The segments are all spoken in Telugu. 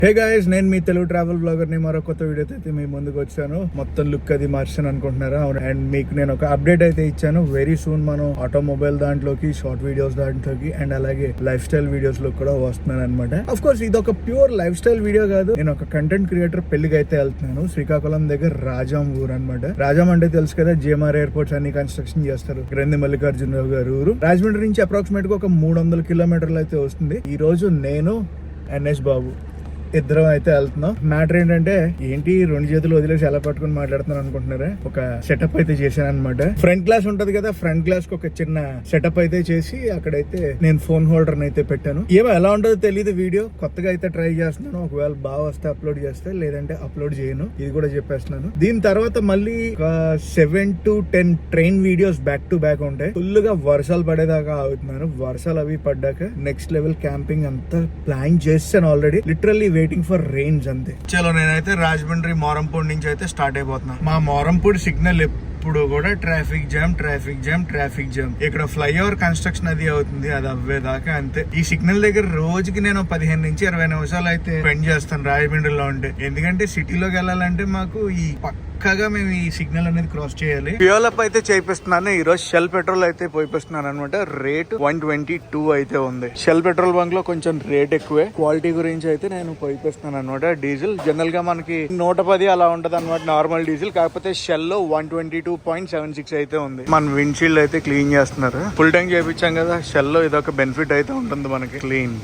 హే గైస్, నేను మీ తెలుగు ట్రావెల్ బ్లాగర్ ని మరో కొత్త వీడియోతో అయితే మీ ముందుకు వచ్చాను. మొత్తం లుక్ అది మార్చాను అనుకుంటున్నారా? అండ్ మీకు నేను ఒక అప్డేట్ అయితే ఇచ్చాను. వెరీ సూన్ మనం ఆటోమొబైల్ దాంట్లోకి, షార్ట్ వీడియోస్ దాంట్లోకి అండ్ అలాగే లైఫ్ స్టైల్ వీడియోస్ లో కూడా వస్తున్నాను అనమాట. అఫ్ కోర్స్ ఇది ఒక ప్యూర్ లైఫ్ స్టైల్ వీడియో కాదు. నేను ఒక కంటెంట్ క్రియేటర్ పెళ్లికి అయితే వెళ్తున్నాను. శ్రీకాకుళం దగ్గర రాజాం ఊరు అనమాట. రాజాం అంటే తెలుసు కదా, జిఎంఆర్ ఎయిర్పోర్ట్స్ అన్ని కన్స్ట్రక్షన్ చేస్తారు. గ్రంథి మల్లికార్జునరావు గారు ఊరు. రాజమండ్రి నుంచి అప్రాక్సిమేట్ గా ఒక 300 కిలోమీటర్లు అయితే వస్తుంది. ఈ రోజు నేను ఎన్ఎస్ బాబు ఇద్దరం అయితే వెళ్తున్నాం. మ్యాటర్ ఏంటంటే, ఏంటి 2 చేతులు వదిలేసి ఎలా పట్టుకుని మాట్లాడుతున్నాను అనుకుంటున్నారా? ఒక సెటప్ అయితే చేశాను అనమాట. ఫ్రంట్ గ్లాస్ ఉంటది కదా, ఫ్రంట్ గ్లాస్ కి ఒక చిన్న సెటప్ అయితే చేసి అక్కడైతే నేను ఫోన్ హోల్డర్ అయితే పెట్టాను. ఏమో ఎలా ఉంటుందో తెలియదు. వీడియో కొత్తగా అయితే ట్రై చేస్తున్నాను. ఒకవేళ బాగా వస్తే అప్లోడ్ చేస్తే, లేదంటే అప్లోడ్ చేయను. ఇది కూడా చెప్పేస్తున్నాను. దీని తర్వాత మళ్ళీ ఒక 7 to 10 train videos back to back ఉంటాయి. ఫుల్ గా వర్షాలు పడేదాకా ఆగుతున్నాను. వర్షాలు అవి పడ్డాక నెక్స్ట్ లెవెల్ క్యాంపింగ్ అంతా ప్లాన్ చేశాను already. Literally waiting for rains అంతే. చలో, నేనైతే రాజమండ్రి మోరంపూడి నుంచి అయితే స్టార్ట్ అయిపోతున్నా. మా మోరంపూడి సిగ్నల్ ఇప్పుడు కూడా ట్రాఫిక్ జామ్. ఇక్కడ ఫ్లైఓవర్ కన్స్ట్రక్షన్ అది అవుతుంది. అది అవ్వేదాకా అంతే. ఈ సిగ్నల్ దగ్గర రోజుకి నేను 15 నుంచి 20 నిమిషాలు అయితే స్పెండ్ చేస్తాను రాజమండ్రిలో ఉంటే. ఎందుకంటే సిటీలోకి వెళ్ళాలంటే మాకు ఈ పక్కగా మేము ఈ సిగ్నల్ అనేది క్రాస్ చేయాలి. ఫ్యూయల్ అప్ అయితే చేపిస్తున్నాను. ఈ రోజు షెల్ పెట్రోల్ అయితే పోయిస్తున్నాను అనమాట. రేట్ 122 అయితే ఉంది. షెల్ పెట్రోల్ బంక్ లో కొంచెం రేట్ ఎక్కువే. క్వాలిటీ గురించి అయితే నేను పోయిస్తున్నాను అనమాట. డీజిల్ జనరల్ గా మనకి 110 అలా ఉంటది అనమాట నార్మల్ డీజిల్. కాకపోతే షెల్ లో 122.76 అయితే ఉంది. మన విండ్షీల్డ్ అయితే క్లీన్ చేస్తున్నారు. ఫుల్ ట్యాంక్ చేయించాం కదా షెల్ లో, ఇదొక బెనిఫిట్ అయితే ఉంటుంది మనకి. క్లీన్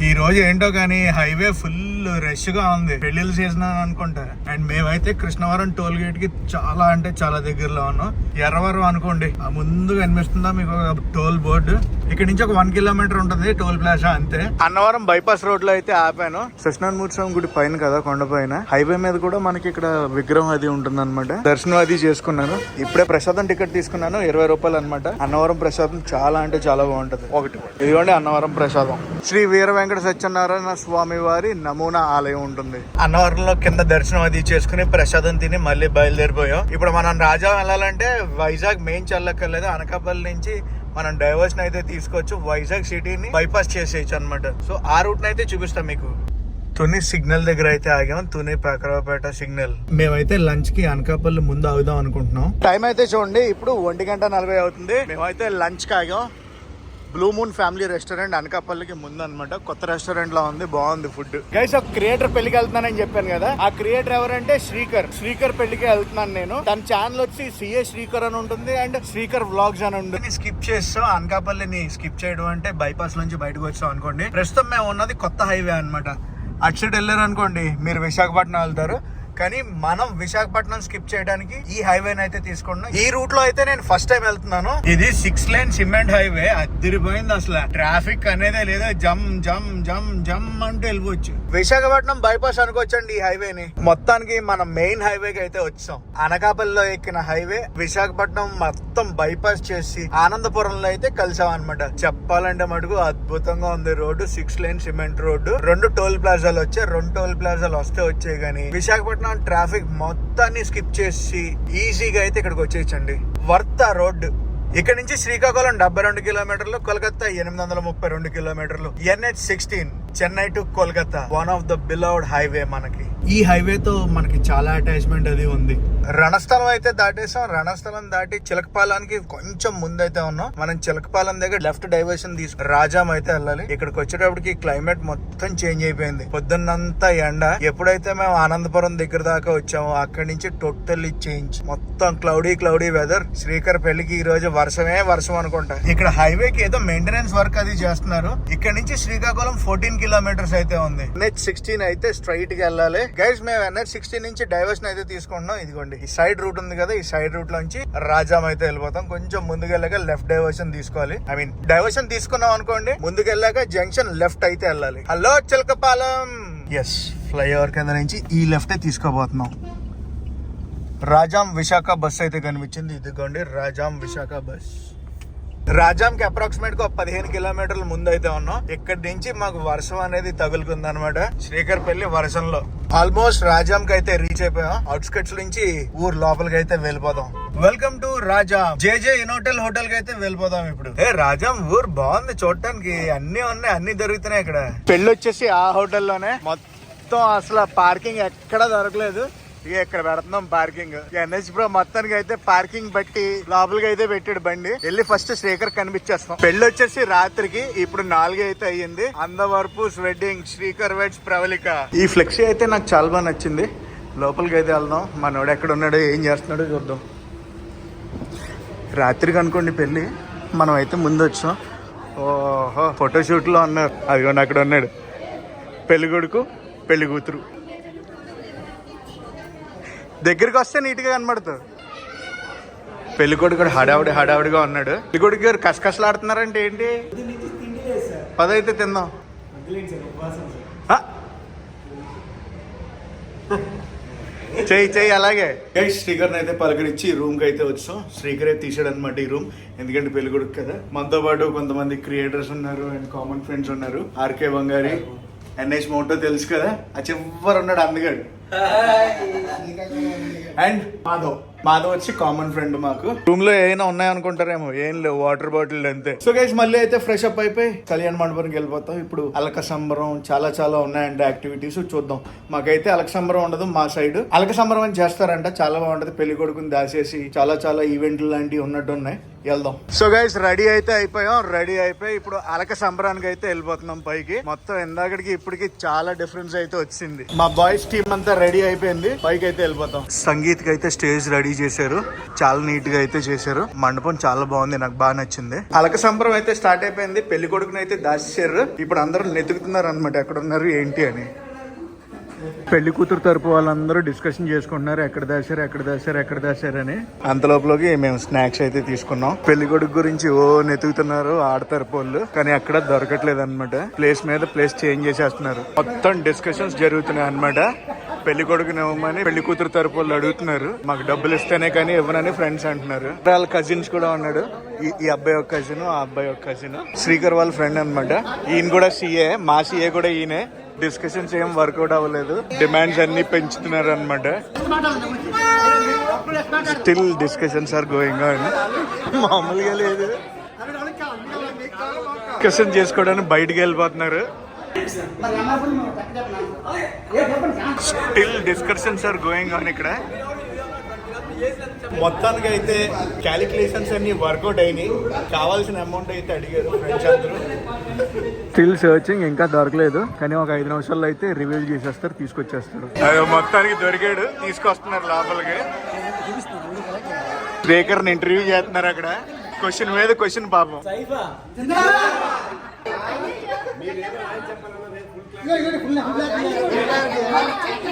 ఈ రోజు ఏంటో కానీ హైవే ఫుల్ రష్ గా ఉంది. పెళ్లిళ్ళు సీజన్ అనుకుంటా. అండ్ మేమైతే కృష్ణవరం టోల్ గేట్ కి చాలా అంటే చాలా దగ్గరలో ఉన్నాం. ఎర్రవరం అనుకోండి, ఆ ముందు కనిపిస్తుందా మీకు టోల్ బోర్డు. ఇక్కడ నుంచి ఒక 1 కిలోమీటర్ ఉంటుంది టోల్ ప్లాజా అంతే. అన్నవరం బైపాస్ రోడ్ లో అయితే ఆపాను. సత్యనారాయణ స్వామి గుడి పైన కదా, కొండ పైన. హైవే మీద కూడా మనకి ఇక్కడ విగ్రహం అది ఉంటుంది అనమాట. దర్శనం అది చేసుకున్నాను. ఇప్పుడే ప్రసాదం టికెట్ తీసుకున్నాను, 20 రూపాయలు అనమాట. అన్నవరం ప్రసాదం చాలా అంటే చాలా బాగుంటది. ఒకటి ఇదిగోండి అన్నవరం ప్రసాదం. శ్రీ వీర వెంకట సత్యనారాయణ స్వామి వారి నమూనా ఆలయం ఉంటుంది. అన్నవరంలో కింద దర్శనం అది చేసుకుని ప్రసాదం తిని మళ్ళీ బయలుదేరిపోయాం. ఇప్పుడు మనం రాజా వెళ్ళాలంటే వైజాగ్ మెయిన్ చెల్లక్కర్లేదు. అనకాపల్లి నుంచి మనం డైవర్షన్ అయితే తీసుకోవచ్చు. వైజాగ్ సిటీని బైపాస్ చేసేయచ్చు అనమాట. సో ఆ రూట్ అయితే చూపిస్తాం మీకు. తుని సిగ్నల్ దగ్గర అయితే ఆగాం. తుని ప్రకారపేట సిగ్నల్. మేమైతే లంచ్ కి అనకాపల్లి ముందు ఆగుదాం అనుకుంటున్నాం. టైం అయితే చూడండి, ఇప్పుడు 1:40 అవుతుంది. మేమైతే లంచ్ కి ఆగాం. బ్లూ మూన్ ఫ్యామిలీ రెస్టారెంట్ అనకాపల్లికి ముందు అనమాట. కొత్త రెస్టారెంట్ లా ఉంది, బాగుంది ఫుడ్. గైస్, ఒక క్రియేటర్ పెళ్లికి వెళ్తున్నానని చెప్పాను కదా. ఆ క్రియేటర్ ఎవరంటే శ్రీకర్ పెళ్లికి వెళ్తున్నాను నేను. తన ఛానల్ వచ్చి సిఏ శ్రీకర్ అని ఉంటుంది అండ్ శ్రీకర్ వ్లాగ్స్ అని ఉంటుంది. స్కిప్ చేస్తాం. అనకాపల్లిని స్కిప్ చేయడం అంటే బైపాస్ నుంచి బయటకు వచ్చాం అనుకోండి. ప్రస్తుతం మేము ఉన్నది కొత్త హైవే అనమాట. అటు సైడ్ వెళ్ళారు అనుకోండి మీరు విశాఖపట్నం వెళ్తారు. కానీ మనం విశాఖపట్నం స్కిప్ చేయడానికి ఈ హైవేని అయితే తీసుకున్నాం. ఈ రూట్ లో అయితే నేను ఫస్ట్ టైం వెళ్తున్నాను. ఇది 6 లేన్ సిమెంట్ హైవే. అదిరిపోయింది అసలు. ట్రాఫిక్ అనేదే లేదా, జమ్ జమ్ జమ్ జమ్ అంటూ వెళ్ళిపోవచ్చు. విశాఖపట్నం బైపాస్ అనుకోవచ్చండి ఈ హైవేని. మొత్తానికి మనం మెయిన్ హైవేకి అయితే వచ్చాం. అనకాపల్లిలో ఎక్కిన హైవే విశాఖపట్నం మొత్తం బైపాస్ చేసి ఆనందపురంలో అయితే కలిసాం అనమాట. చెప్పాలంటే మటుకు అద్భుతంగా ఉంది road. 6 lane cement road. 2 toll ప్లాజాలు వచ్చాయి. 2 టోల్ ప్లాజాలు వచ్చాయి కానీ విశాఖపట్నం ట్రాఫిక్ మొత్తాన్ని స్కిప్ చేసి ఈజీగా అయితే ఇక్కడికి వచ్చేయచ్చండి. వర్త్ ఆ రోడ్డు. ఇక్కడ నుంచి శ్రీకాకుళం 72 కిలోమీటర్లు, కోల్కతా 832 కిలోమీటర్లు. NH16 Chennai to Kolkata, one of the beloved highway మనకి. ఈ హైవేతో మనకి చాలా అటాచ్మెంట్ అది ఉంది. రణస్థలం అయితే దాటేసాం. రణస్థలం దాటి చిలకపాలానికి కొంచెం ముందైతే ఉన్నాం. మనం చిలకపాలెం దగ్గర లెఫ్ట్ డైవర్షన్ తీసుకు రాజాం అయితే వెళ్ళాలి. ఇక్కడికి వచ్చేటప్పటికి క్లైమేట్ మొత్తం చేంజ్ అయిపోయింది. పొద్దున్నంతా ఎండ. ఎప్పుడైతే మేము ఆనందపురం దగ్గర దాకా వచ్చామో అక్కడి నుంచి టోటల్లీ చేంజ్. మొత్తం క్లౌడీ వెదర్. శ్రీకర్ పెళ్లికి ఈ రోజు వర్షం అనుకుంటా. ఇక్కడ హైవేకి ఏదో మెయింటెనెన్స్ వర్క్ అది చేస్తున్నారు. ఇక్కడ నుంచి శ్రీకాకుళం 14 కిలోమీటర్స్ అయితే ఉంది. NH16 అయితే స్ట్రైట్ గా వెళ్ళాలి. గైస్, మేము NH16 నుంచి డైవర్షన్ అయితే తీసుకుంటున్నాం. ఇదిగోండి ఈ సైడ్ రూట్ ఉంది కదా, ఈ సైడ్ రూట్ లోంచి రాజాం అయితే వెళ్ళిపోతాం. కొంచెం ముందుకెళ్ళాక లెఫ్ట్ డైవర్షన్ తీసుకోవాలి. డైవర్షన్ తీసుకున్నాం అనుకోండి, ముందుకెళ్ళాక జంక్షన్ లెఫ్ట్ అయితే వెళ్ళాలి. హలో చిలకపాలెం. ఎస్, ఫ్లైఓవర్ కింద నుంచి ఈ లెఫ్ట్ తీసుకోబోతున్నాం. రాజాం విశాఖ బస్ అయితే కనిపించింది. ఇదిగోండి రాజాం విశాఖ బస్. రాజాంకి అప్రాక్సిమేట్ గా 15 కిలోమీటర్ల ముందు అయితే ఉన్నాం. ఇక్కడి నుంచి మాకు వర్షం అనేది తగులుకుంది అనమాట. శ్రీకర్ పెళ్లి వర్షంలో ఆల్మోస్ట్ రాజాంకి అయితే రీచ్ అయిపోయాం. అవుట్స్కట్స్ నుంచి ఊరు లోపలికి అయితే వెళ్ళిపోదాం. వెల్కమ్ టు రాజా జేజే ఇనోటెల్ హోటల్ కి అయితే వెళ్ళిపోదాం ఇప్పుడు. రాజా ఊరు బాగుంది చూడటానికి, అన్ని ఉన్నాయి, అన్ని దొరుకుతున్నాయి ఇక్కడ. పెళ్లి వచ్చేసి ఆ హోటల్లోనే. మొత్తం అసలు పార్కింగ్ ఎక్కడా దొరకలేదు. ఇక ఇక్కడ పెడుతున్నాం పార్కింగ్. ఎన్హెచ్ బ్రో మొత్తానికి అయితే పార్కింగ్ బట్టి లోపలికి అయితే పెట్టాడు బండి. వెళ్ళి ఫస్ట్ శ్రీకర్ కనిపించేస్తాం. పెళ్లి వచ్చేసి రాత్రికి, ఇప్పుడు 4 అయితే అయ్యింది. అందవర్పూస్ వెడ్డింగ్ శ్రీకర్ వెడ్స్ ప్రవళిక. ఈ ఫ్లెక్సీ అయితే నాకు చాలా బాగా నచ్చింది. లోపలికి అయితే వెళ్దాం. మనోడు ఎక్కడ ఉన్నాడో ఏం చేస్తున్నాడో చూద్దాం. రాత్రికి అనుకోండి పెళ్ళి, మనం అయితే ముందు వచ్చాం. ఓహో ఫోటోషూట్లో ఉన్నారు. అదిగోండి అక్కడ ఉన్నాడు పెళ్లి కొడుకు పెళ్లి కూతురు. దగ్గరికి వస్తే నీట్గా కనబడుతుంది. పెళ్లి కొడుకు కూడా హడావుడిగా ఉన్నాడు. పెళ్లి కొడుకు గారు కసకసలాడుతున్నారంటే ఏంటి? పదైతే తిందాం. చెయ్యి అలాగే. శ్రీకర్ అయితే పలకరించి రూమ్ కి అయితే వచ్చాం. శ్రీకర్ అయితే తీసాడు అనమాట ఈ రూమ్, ఎందుకంటే పెళ్లి కొడుకు కదా. మనతో పాటు కొంతమంది క్రియేటర్స్ ఉన్నారు అండ్ కామన్ ఫ్రెండ్స్ ఉన్నారు. ఆర్కే బంగారి, ఎన్హెచ్ మోటో తెలుసు కదా, ఆ చివరు ఉన్నాడు అందగాడు. అండ్ మాధవ్ వచ్చి కామన్ ఫ్రెండ్. మాకు రూమ్ లో ఏమైనా ఉన్నాయనుకుంటారేమో, ఏం లేవు, వాటర్ బాటిల్ అంతే. సో గైస్ మళ్ళీ అయితే ఫ్రెష్ అప్ అయిపోయి కళ్యాణ మండపానికి వెళ్ళిపోతాం. ఇప్పుడు అలక సంబరం చాలా ఉన్నాయండి యాక్టివిటీస్, చూద్దాం. మాకైతే అలక సంబరం ఉండదు మా సైడ్. అలక సంబరం అని చేస్తారంట, చాలా బాగుంటది. పెళ్లి కొడుకుని దాచేసి చాలా ఈవెంట్లు లాంటివి ఉన్నట్టు ఉన్నాయి. వెళ్దాం. సో గైస్ రెడీ అయితే అయిపోయాం. రెడీ అయిపోయి ఇప్పుడు అలక సంబరానికి అయితే వెళ్ళిపోతున్నాం పైకి. మొత్తం ఇందాకడికి ఇప్పటికి చాలా డిఫరెన్స్ అయితే వచ్చింది. మా బాయ్స్ టీమ్ అంతా రెడీ అయిపోయింది, పైకి అయితే వెళ్ళిపోతాం. సంగీత్ కి అయితే స్టేజ్ రెడీ చేశారు, చాలా నీట్ గా అయితే చేశారు. మండపం చాలా బాగుంది, నాకు బాగా నచ్చింది. అలక సంబరం అయితే స్టార్ట్ అయిపోయింది. పెళ్లి కొడుకుని అయితే దాచేశారు. ఇప్పుడు అందరూ నెతుకుతున్నారు అనమాట, ఎక్కడ ఉన్నారు ఏంటి అని. పెళ్లి కూతురు తరపు వాళ్ళందరూ డిస్కషన్ చేసుకుంటున్నారు, ఎక్కడ దాచారు అని. అంతలోపలికి మేము స్నాక్స్ అయితే తీసుకున్నాం. పెళ్లి కొడుకు గురించి నెతుకుతున్నారు ఆడతరపు వాళ్ళు, కానీ అక్కడ దొరకట్లేదు అనమాట. ప్లేస్ మీద ప్లేస్ చేంజ్ చేసేస్తున్నారు. మొత్తం డిస్కషన్స్ జరుగుతున్నాయి అనమాట. పెళ్లి కొడుకుని ఇవ్వమని పెళ్లి కూతురు తరపు వాళ్ళు అడుగుతున్నారు. మాకు డబ్బులు ఇస్తేనే కానీ ఇవ్వనని ఫ్రెండ్స్ అంటున్నారు. వాళ్ళ కజిన్స్ కూడా ఉన్నాడు. ఈ అబ్బాయి ఒక కజిన్, ఆ అబ్బాయి ఒక కజిన్. శ్రీకర్ వాళ్ళ ఫ్రెండ్ అనమాట. ఈయన కూడా సీఏ, మా సీఏ కూడా ఈయనే. డిస్కషన్స్ ఏం వర్కౌట్ అవ్వలేదు, డిమాండ్స్ అన్ని పెంచుతున్నారు అనమాట. Still discussions are going on. మామూలుగా లేదు, డిస్కషన్ చేసుకోవడానికి బయటికి వెళ్ళిపోతున్నారు. Still discussions are going on ఇక్కడ. మొత్తానికి అయితే క్యాలిక్యులేషన్స్ అన్ని వర్కౌట్ అయినాయి. కావాల్సిన అమౌంట్ అయితే అడిగారు ఫ్రెండ్స్ అందరూ. స్టిల్ సర్చింగ్, ఇంకా దొరకలేదు, కానీ ఒక 5 నిమిషాల్లో అయితే రివీల్ చేసేస్తారు, తీసుకొచ్చేస్తారు. మొత్తానికి దొరికాడు, తీసుకొస్తున్నారు లోపలికి. స్పీకర్ని ఇంటర్వ్యూ చేస్తున్నారు అక్కడ. క్వశ్చన్ మీద క్వశ్చన్ పాపం.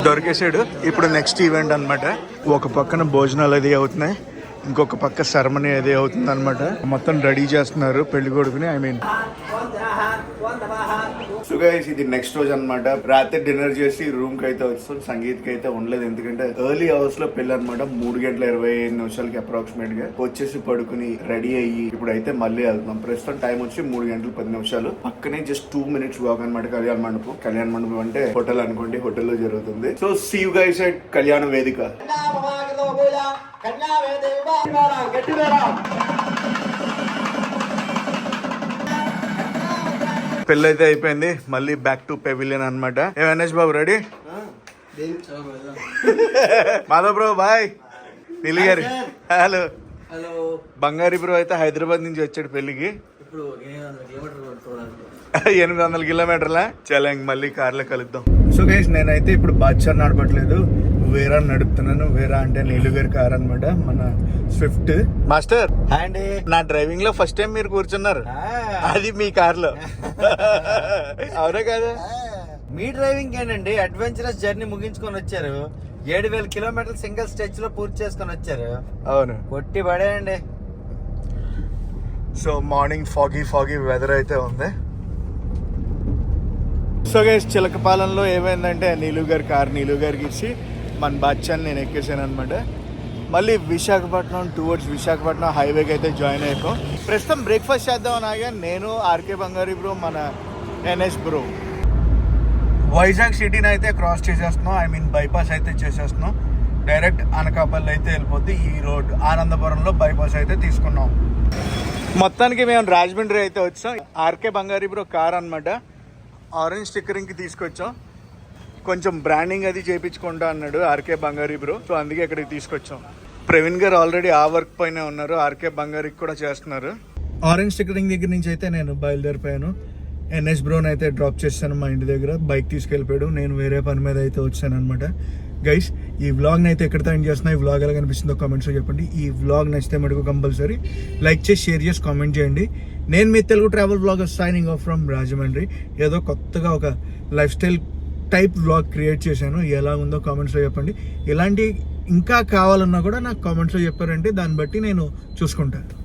దొరికేసాడు. ఇప్పుడు నెక్స్ట్ ఈవెంట్ అనమాట. ఒక పక్కన భోజనాలు అది అవుతున్నాయి, ఇంకొక పక్క సెరమనీ అది అవుతుంది అనమాట. మొత్తం రెడీ చేస్తున్నారు పెళ్లి కొడుకుని. సో గైస్ ఇది నెక్స్ట్ రోజు అనమాట. రాత్రి డిన్నర్ చేసి రూమ్ కి అయితే వస్తాం. సంగీత్ కి అయితే ఉండలేదు, ఎందుకంటే ఎర్లీ అవర్స్ లో పెళ్లి అనమాట. 3:25 అప్రాక్సిమేట్ గా వచ్చేసి పడుకుని రెడీ అయ్యి ఇప్పుడు అయితే మళ్ళీ వెళ్తున్నాం. ప్రస్తుతం టైం వచ్చి 3:10. పక్కనే జస్ట్ 2 minutes వాక్ అనమాట కళ్యాణ మండపం. కళ్యాణ మండపం అంటే హోటల్ అనుకోండి, హోటల్లో జరుగుతుంది. So see you guys at కళ్యాణ వేదిక. పెళ్ళి అయితే అయిపోయింది, మళ్ళీ బ్యాక్ టు పెవిలియన్ అనమాట. NH Babu ready? Madhav bro bye. Neeli గారి హలో. బంగారి బ్రో అయితే హైదరాబాద్ నుంచి వచ్చాడు పెళ్లికి. 800 కిలోమీటర్లా. చాలా మళ్ళీ కార్లో కలుద్దాం. సో గైస్ నేనైతే ఇప్పుడు బాద్షా నడపట్లేదు, వేరా నడుపుతున్నాను. వేరా అంటే నీలు గారి కార్ అనమాట, మన స్విఫ్ట్. మాస్టర్ అండ్ నా డ్రైవింగ్ లో ఫస్ట్ టైం మీరు కూర్చున్నారు, అది మీ కార్ లో. అవునా కదా? మీ డ్రైవింగ్ ఏంటండి, అడ్వెంచరస్ జర్నీ ముగించుకొని వచ్చారు. 7,000 కిలోమీటర్లు సింగిల్ స్టెచ్ లో పూర్తి చేసుకొని వచ్చారు. అవును, కొట్టి పడేయండి. సో మార్నింగ్ ఫాగీ వెదర్ అయితే ఉంది. సో గైస్ చిలకపాలెంలో ఏమైందంటే నీలు గారి కార్ నీలు గారికి ఇచ్చి మన బాద్షాని నేను ఎక్కేసాను అనమాట. మళ్ళీ విశాఖపట్నం టువర్డ్స్ విశాఖపట్నం హైవేకి అయితే జాయిన్ అయిపోయాం. ప్రస్తుతం బ్రేక్ఫాస్ట్ చేద్దామని ఆగా నేను, ఆర్కే బంగారి బ్రో, మన ఎన్ఎస్ బ్రో. వైజాగ్ సిటీని అయితే క్రాస్ చేసేస్తున్నాం, ఐ మీన్ బైపాస్ అయితే చేసేస్తున్నాం. డైరెక్ట్ అనకాపల్లి అయితే వెళ్ళిపోద్ది. ఈ రోడ్ ఆనందపురంలో బైపాస్ అయితే తీసుకున్నాం. మొత్తానికి మేము రాజమండ్రి అయితే వచ్చాం. ఆర్కే బంగారీ బ్రో కార్ అనమాట. ఆరెంజ్ స్టిక్కరింగ్కి తీసుకొచ్చాం. కొంచెం బ్రాండింగ్ అది చేయించుకుంటా అన్నాడు ఆర్కే బంగారీ బ్రో. సో అందుకే ఇక్కడికి తీసుకొచ్చాం. ప్రవీణ్ గారు ఆల్రెడీ ఆ వర్క్ పైన ఉన్నారు. ఆర్కే బంగారీకి కూడా చేస్తున్నారు. ఆరెంజ్ స్టిక్కరింగ్ దగ్గర నుంచి అయితే నేను బయలుదేరిపోయాను. ఎన్ఎస్ బ్రోని అయితే డ్రాప్ చేశాను మా ఇంటి దగ్గర. బైక్ తీసుకెళ్ళిపోయాడు. నేను వేరే పని మీద అయితే వచ్చాను అనమాట. గైస్, ఈ వ్లాగ్ని అయితే ఎక్కడితో ఎండ్ చేస్తున్నా. ఈ వ్లాగ్ ఎలా కనిపిస్తుందో కామెంట్స్లో చెప్పండి. ఈ వ్లాగ్ నచ్చితే మటుకు కంపల్సరీ లైక్ చేసి, షేర్ చేసి, కామెంట్ చేయండి. నేను మీ Telugu travel vlogger signing off from Rajahmundry. ఏదో కొత్తగా ఒక lifestyle type vlog create చేశాను. ఎలా ఉందో కామెంట్స్లో చెప్పండి. ఇలాంటి ఇంకా కావాలన్నా కూడా నాకు కామెంట్స్లో చెప్పారంటే దాన్ని బట్టి నేను చూసుకుంటాను.